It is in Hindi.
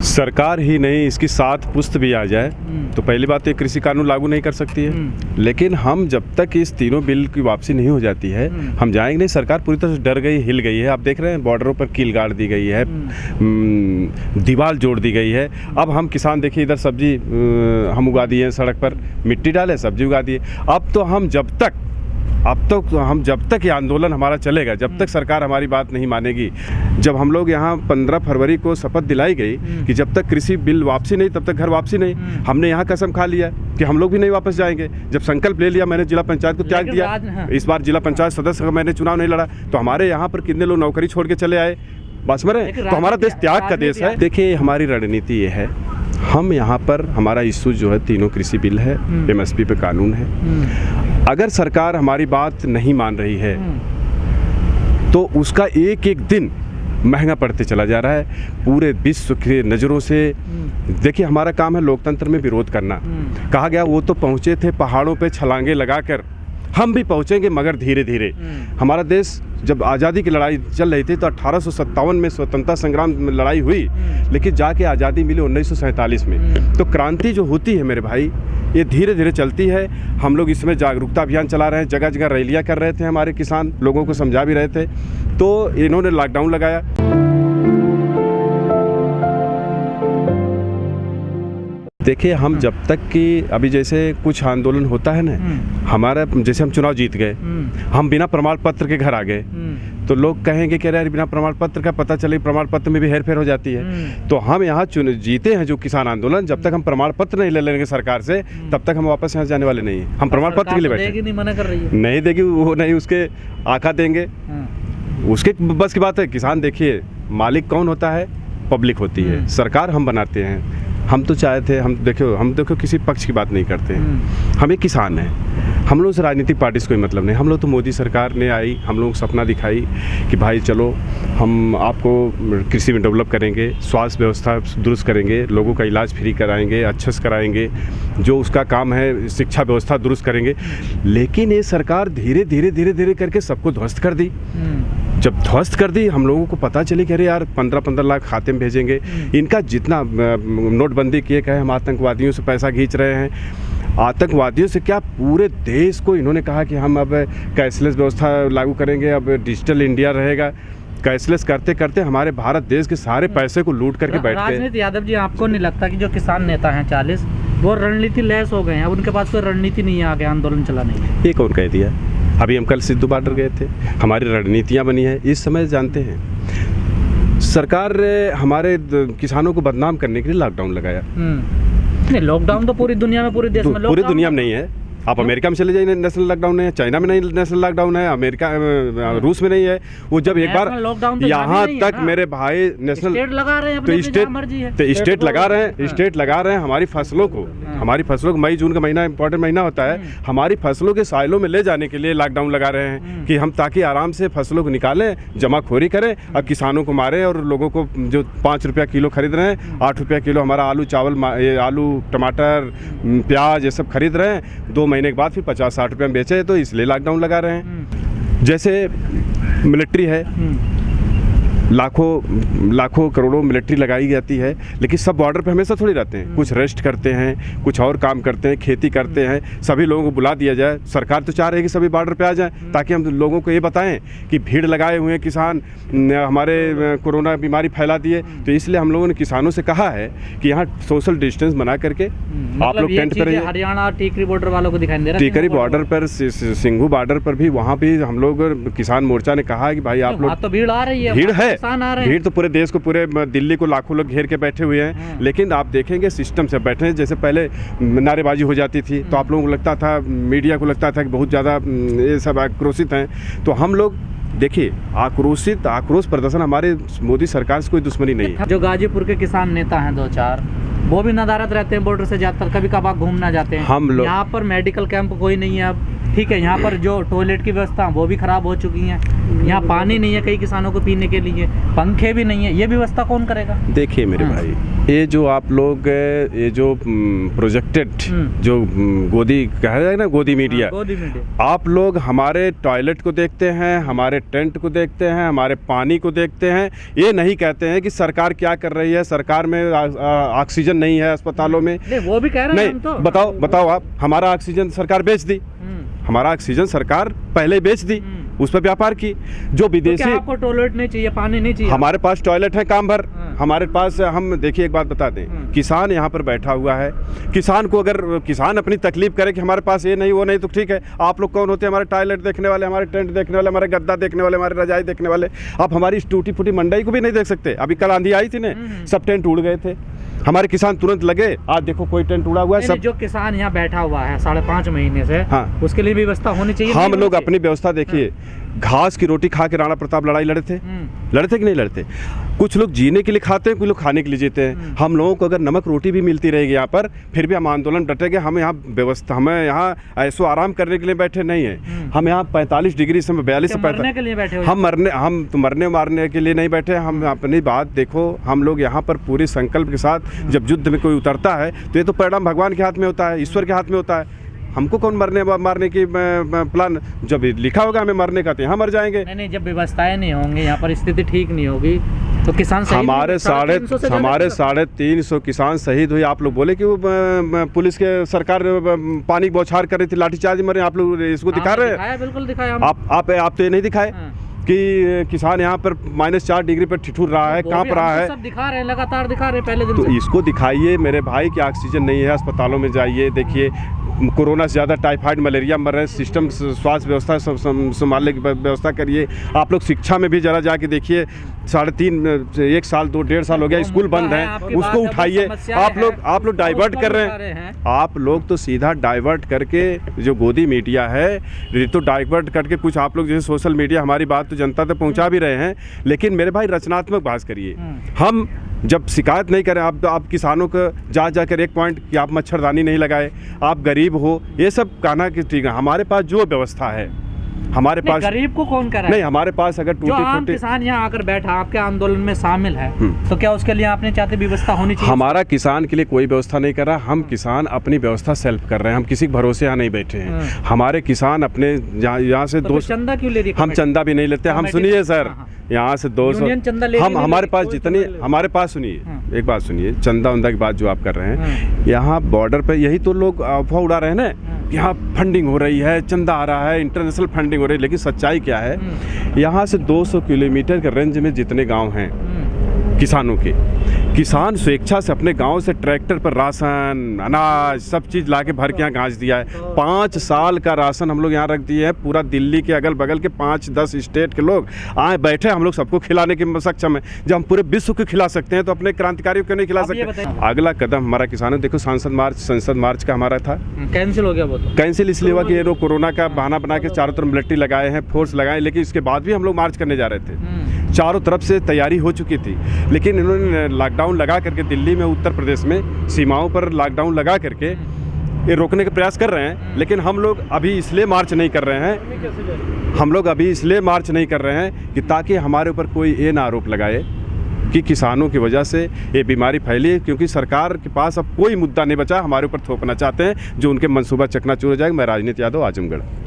सरकार ही नहीं, इसकी साथ पुश्त भी आ जाए तो पहली बात तो ये कृषि कानून लागू नहीं कर सकती है। लेकिन हम जब तक इस तीनों बिल की वापसी नहीं हो जाती है हम जाएंगे नहीं। सरकार पूरी तरह से डर गई, हिल गई है। आप देख रहे हैं बॉर्डरों पर कील गाड़ दी गई है, दीवार जोड़ दी गई है। अब हम किसान देखिए इधर सब्जी हम उगा दिए हैं, सड़क पर मिट्टी डाले सब्जी उगा दिए। अब तो हम जब तक ये आंदोलन हमारा चलेगा, जब तक सरकार हमारी बात नहीं मानेगी। जब हम लोग यहाँ 15 फरवरी को शपथ दिलाई गई कि जब तक कृषि बिल वापसी नहीं तब तक घर वापसी नहीं, हमने यहाँ कसम खा लिया कि हम लोग भी नहीं वापस जाएंगे। जब संकल्प ले लिया, मैंने जिला पंचायत को त्याग दिया। इस बार जिला पंचायत सदस्य का मैंने चुनाव नहीं लड़ा, तो हमारे यहाँ पर कितने लोग नौकरी छोड़ के चले आए। बस मरे, तो हमारा देश त्याग का देश है। देखिए हमारी रणनीति ये है, हम यहाँ पर हमारा इशू जो है तीनों कृषि बिल है, MSP पे कानून है। अगर सरकार हमारी बात नहीं मान रही है तो उसका एक एक दिन महंगा पड़ते चला जा रहा है पूरे विश्व की नज़रों से। देखिए हमारा काम है लोकतंत्र में विरोध करना। कहा गया वो तो पहुँचे थे पहाड़ों पे छलांगे लगाकर, हम भी पहुँचेंगे मगर धीरे धीरे। हमारा देश जब आज़ादी की लड़ाई चल रही थी तो 1857 में स्वतंत्रता संग्राम में लड़ाई हुई, लेकिन जाके आज़ादी मिली 1947 में। तो क्रांति जो होती है मेरे भाई, ये धीरे धीरे चलती है। हम लोग इसमें जागरूकता अभियान चला रहे हैं, जगह जगह रैलियाँ कर रहे थे, हमारे किसान लोगों को समझा भी रहे थे। तो इन्होंने लॉकडाउन लगाया। देखिए हम जब तक कि अभी जैसे कुछ आंदोलन होता है ना, हमारा जैसे हम चुनाव जीत गए, हम बिना प्रमाण पत्र के घर आ गए, तो लोग कहेंगे कि यार बिना प्रमाण पत्र का पता चले प्रमाण पत्र में भी हेरफेर हो जाती है। तो हम यहाँ जीते हैं जो किसान आंदोलन, जब तक हम प्रमाण पत्र नहीं ले लेंगे सरकार से तब तक हम वापस यहाँ जाने वाले नहीं हैं। हम प्रमाण पत्र के लिए बैठे नहीं, मना कर रही है। नहीं देगी वो, नहीं उसके आका देंगे, उसके बस की बात है। किसान देखिए मालिक कौन होता है, पब्लिक होती है, सरकार हम बनाते हैं। हम तो चाहे थे, हम देखो किसी पक्ष की बात नहीं करते हैं, हम एक किसान हैं। हम लोग से राजनीतिक पार्टी से कोई मतलब नहीं। हम लोग तो मोदी सरकार ने आई, हम लोग सपना दिखाई कि भाई चलो हम आपको कृषि में डेवलप करेंगे, स्वास्थ्य व्यवस्था दुरुस्त करेंगे, लोगों का इलाज फ्री कराएंगे, अच्छे से कराएंगे, जो उसका काम है शिक्षा व्यवस्था दुरुस्त करेंगे। लेकिन ये सरकार धीरे धीरे करके सबको ध्वस्त कर दी। जब ध्वस्त कर दी, हम लोगों को पता चले कि अरे यार 15-15 लाख खाते में भेजेंगे। इनका जितना नोटबंदी किए कहे हम आतंकवादियों से पैसा खींच रहे हैं। आतंकवादियों से क्या, पूरे देश को इन्होंने कहा कि हम अब कैशलेस व्यवस्था लागू करेंगे, अब डिजिटल इंडिया रहेगा। कैशलेस करते करते हमारे भारत देश के सारे पैसे को लूट करके बैठ गए। राजनीति यादव जी, आपको नहीं लगता कि जो किसान नेता हैं 40 वो रणनीति लैस हो गए हैं, अब उनके पास कोई रणनीति नहीं है आगे आंदोलन चलाने की? ये कौन कह दिया? अभी हम कल सिद्धू बॉर्डर गए थे, हमारी रणनीतियाँ बनी है इस समय जानते हैं। सरकार ने हमारे किसानों को बदनाम करने के लिए लॉकडाउन लगाया। नहीं, लॉकडाउन तो पूरी दुनिया में, पूरे देश में, पूरी दुनिया में नहीं है। आप अमेरिका में चले जाइए, नेशनल लॉकडाउन है। चाइना में नहीं नेशनल लॉकडाउन है, अमेरिका रूस में नहीं है। वो जब एक बार यहाँ तक मेरे भाई नेशनल स्टेट लगा रहे हैं, तो स्टेट लगा रहे हैं हमारी फसलों को। हमारी फसलों को मई जून का महीना इंपॉर्टेंट महीना होता है, हमारी फसलों के साइलों में ले जाने के लिए लॉकडाउन लगा रहे हैं कि हम ताकि आराम से फसलों को निकालें, जमाखोरी करें। अब किसानों को मारें और लोगों को जो 5 रुपया किलो खरीद रहे हैं, 8 रुपया किलो हमारा आलू चावल, आलू टमाटर प्याज ये सब खरीद रहे हैं, 2 महीने के बाद फिर 50-60 रुपये में बेचे, तो इसलिए लॉकडाउन लगा रहे हैं। जैसे मिलिट्री है, लाखों करोड़ों मिलिट्री लगाई जाती है, लेकिन सब बॉर्डर पे हमेशा थोड़ी रहते हैं। कुछ रेस्ट करते हैं, कुछ और काम करते हैं, खेती करते हैं। सभी लोगों को बुला दिया जाए। सरकार तो चाह रही है कि सभी बॉर्डर पे आ जाएं ताकि हम लोगों को ये बताएं कि भीड़ लगाए हुए हैं किसान, हमारे कोरोना बीमारी फैला दिए। तो इसलिए हम लोगों ने किसानों से कहा है कि यहाँ सोशल डिस्टेंस बना करके आप लोग टेंट पे रहिए। हरियाणा टिकरी बॉर्डर वालों को दिखाई दे रहा है, टिकरी बॉर्डर पर, सिंघू बॉर्डर पर भी, वहाँ भी हम लोग किसान मोर्चा ने कहा है कि भाई आप लोग, तो भीड़ आ रही है, भीड़ है, भीड़ तो पूरे देश को, पूरे दिल्ली को लाखों लोग घेर के बैठे हुए हैं। लेकिन आप देखेंगे सिस्टम से बैठे हैं। जैसे पहले नारेबाजी हो जाती थी तो आप लोगों को लगता था, मीडिया को लगता था कि बहुत ज़्यादा ये सब आक्रोशित हैं। तो हम लोग देखिए आक्रोश प्रदर्शन, हमारे मोदी सरकार से कोई दुश्मनी नहीं है। जो गाजीपुर के किसान नेता हैं 2-4, वो भी नदारत रहते हैं बॉर्डर से, ज़्यादातर कभी कभार घूमना जाते हैं। हम लोग यहाँ पर मेडिकल कैंप कोई नहीं है, अब ठीक है, यहाँ पर जो टॉयलेट की व्यवस्था वो भी खराब हो चुकी है, यहाँ पानी नहीं है कई किसानों को पीने के लिए, पंखे भी नहीं है, ये व्यवस्था कौन करेगा? देखिए मेरे भाई, ये जो आप लोग ये जो प्रोजेक्टेड जो गोदी कहा जाए ना, गोदी मीडिया, आप लोग हमारे टॉयलेट को देखते हैं, हमारे टेंट को देखते हैं, हमारे पानी को देखते हैं, ये नहीं कहते हैं कि सरकार क्या कर रही है, सरकार में ऑक्सीजन नहीं है अस्पतालों में। नहीं, वो भी कह रहे हैं। नहीं, बताओ आप, हमारा ऑक्सीजन सरकार बेच दी, हमारा ऑक्सीजन सरकार पहले बेच दी, उस पर व्यापार की। जो विदेशी, तो आपको टॉयलेट नहीं चाहिए, पानी नहीं चाहिए? हमारे पास टॉयलेट है काम भर, हमारे पास। हम देखिए एक बात बता दें, किसान यहाँ पर बैठा हुआ है, किसान को अगर किसान अपनी तकलीफ करे कि हमारे पास ये नहीं वो नहीं, तो ठीक है, आप लोग कौन होते हैं हमारे टॉयलेट देखने वाले, हमारे टेंट देखने वाले, हमारे गद्दा देखने वाले, हमारे रजाई देखने वाले? आप हमारी इस टूटी फूटी मंडई को भी नहीं देख सकते? अभी कल आंधी आई थी ना, सब टेंट उड़ गए थे, हमारे किसान तुरंत लगे, आज देखो कोई टेंट उड़ा हुआ है। सब जो किसान यहाँ बैठा हुआ है 5.5 महीने से, हाँ, उसके लिए भी व्यवस्था होनी चाहिए। हम लोग अपनी व्यवस्था देखिए, घास की रोटी खा के राणा प्रताप लड़ाई लड़े थे कि नहीं लड़ते? कुछ लोग जीने के लिए खाते हैं, कुछ लोग खाने के लिए जीते हैं। हम लोगों को अगर नमक रोटी भी मिलती रहेगी यहाँ पर, फिर भी हम आंदोलन डटेंगे। हम यहाँ व्यवस्था, हमें यहाँ ऐसो आराम करने के लिए बैठे नहीं है, हम यहाँ 45 डिग्री से 42 से 45 के लिए बैठे हो? हम तो मरने मारने के लिए नहीं बैठे। हम अपनी बात देखो, हम लोग यहाँ पर पूरे संकल्प के साथ, जब युद्ध में कोई उतरता है तो ये तो परिणाम भगवान के हाथ में होता है, ईश्वर के हाथ में होता है। हमको कौन मारने की प्लान, जब लिखा होगा हमें मरने का तो यहाँ मर जाएंगे। नहीं, जब व्यवस्थाएं नहीं होंगी, यहाँ पर स्थिति ठीक नहीं होगी, तो किसान हमारे 350 किसान शहीद हुए। आप लोग बोले कि वो पुलिस के सरकार पानी बौछार कर रही थी, लाठीचार्ज मरे, आप लोग इसको दिखा रहे हैं? बिल्कुल दिखाया। आप तो ये नहीं दिखाए कि किसान यहाँ पर -4 डिग्री पर ठिठुर रहा है, कांप रहा है। सब दिखा रहे हैं, लगातार दिखा रहे हैं पहले दिन तो से। इसको दिखाइए मेरे भाई कि ऑक्सीजन नहीं है, अस्पतालों में जाइए, देखिए कोरोना से ज़्यादा टाइफाइड मलेरिया मर रहे हैं, सिस्टम स्वास्थ्य व्यवस्था संभालने की व्यवस्था करिए। आप लोग शिक्षा में भी जरा जाके देखिए, 3.5 1 साल 1.5 साल हो गया, स्कूल बंद है, उसको उठाइए। आप लोग डाइवर्ट कर रहे हैं, आप लोग तो सीधा डाइवर्ट करके, जो गोदी मीडिया है ये तो डाइवर्ट करके कुछ आप लोग जैसे सोशल मीडिया हमारी बात तो जनता तक पहुंचा भी रहे हैं, लेकिन मेरे भाई रचनात्मक बात करिए। हम जब शिकायत नहीं करें, आप किसानों को जाकर एक पॉइंट कि आप मच्छरदानी नहीं लगाए, आप गरीब हो, ये सब कहना कि ठीक है। हमारे पास जो व्यवस्था है, हमारे पास गरीब को कौन कर रहा है? नहीं, हमारे पास अगर जो आम किसान यहाँ आकर बैठा आपके आंदोलन में शामिल है, तो क्या उसके लिए आपने चाहते व्यवस्था होनी चाहिए? हमारा किसान के लिए कोई व्यवस्था नहीं कर रहा, हम किसान अपनी व्यवस्था सेल्फ कर रहे हैं, हम किसी के भरोसे यहाँ नहीं बैठे हैं। हमारे किसान अपने यहाँ से तो चंदा क्यों ले रही है? हम चंदा भी नहीं लेते। हम सुनिए सर, यहाँ से 200 हम हमारे पास जितनी हमारे पास, सुनिए एक बात सुनिए, चंदा उंदा की बात जो आप कर रहे हैं, यहाँ बॉर्डर पे यही तो लोग अफवाह उड़ा रहे हैं ना, यहाँ फंडिंग हो रही है, चंदा आ रहा है, इंटरनेशनल फंडिंग हो रही है, लेकिन सच्चाई क्या है? यहाँ से 200 किलोमीटर के रेंज में जितने गांव हैं किसानों के, किसान स्वेच्छा से अपने गांव से ट्रैक्टर पर राशन, अनाज, सब चीज़ लाके भर के यहाँ गांच दिया है। 5 साल का राशन हम लोग यहाँ रख दिए हैं। पूरा दिल्ली के अगल बगल के 5-10 स्टेट के लोग आए बैठे, हम लोग सबको खिलाने के सक्षम है। जब हम पूरे विश्व को खिला सकते हैं तो अपने क्रांतिकारियों को नहीं खिला सकते? अगला कदम हमारा किसानों, देखो संसद मार्च का हमारा था, कैंसिल हो गया। वो तो कैंसिल इसलिए हुआ कि ये लोग कोरोना का बहाना बना के चारों तरफ मिलिट्री लगाए हैं, फोर्स लगाए, लेकिन इसके बाद भी हम लोग मार्च करने जा रहे थे। चारों तरफ से तैयारी हो चुकी थी, लेकिन इन्होंने लॉकडाउन लगा करके दिल्ली में, उत्तर प्रदेश में सीमाओं पर लॉकडाउन लगा करके ये रोकने का प्रयास कर रहे हैं। लेकिन हम लोग अभी इसलिए मार्च नहीं कर रहे हैं, कि ताकि हमारे ऊपर कोई ये ना आरोप लगाए कि किसानों की वजह से ये बीमारी फैली है, क्योंकि सरकार के पास अब कोई मुद्दा नहीं बचा, हमारे ऊपर थोपना चाहते हैं, जो उनके मंसूबा चकनाचूर हो जाएगा। मैं राजनीति यादव, आजमगढ़।